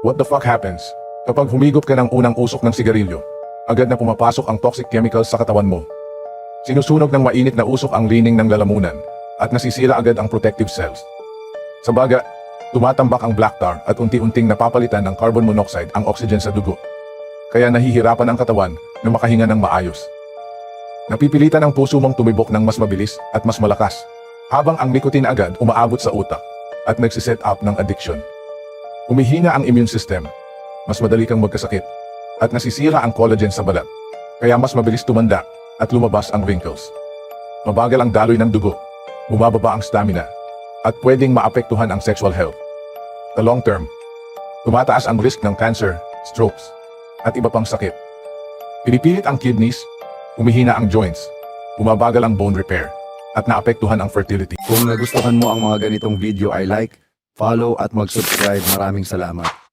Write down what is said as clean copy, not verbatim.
What the fuck happens? Kapag humigop ka ng unang usok ng sigarilyo, agad na pumapasok ang toxic chemicals sa katawan mo. Sinusunog ng mainit na usok ang lining ng lalamunan at nasisira agad ang protective cells. Sa baga, tumatambak ang black tar at unti-unting napapalitan ng carbon monoxide ang oxygen sa dugo. Kaya nahihirapan ang katawan na makahinga ng maayos. Napipilitan ang puso mong tumibok ng mas mabilis at mas malakas, habang ang nicotine agad umaabot sa utak at nagsiset up ng addiction. Humihina ang immune system, mas madali kang magkasakit, at nasisira ang collagen sa balat, kaya mas mabilis tumanda at lumabas ang wrinkles. Mabagal ang daloy ng dugo, bumababa ang stamina, at pwedeng maapektuhan ang sexual health. Sa long term, tumataas ang risk ng cancer, strokes, at iba pang sakit. Pinipilit ang kidneys, humihina ang joints, bumabagal ang bone repair, at naapektuhan ang fertility. Kung nagustuhan mo ang mga ganitong video ay like, follow at mag-subscribe. Maraming salamat.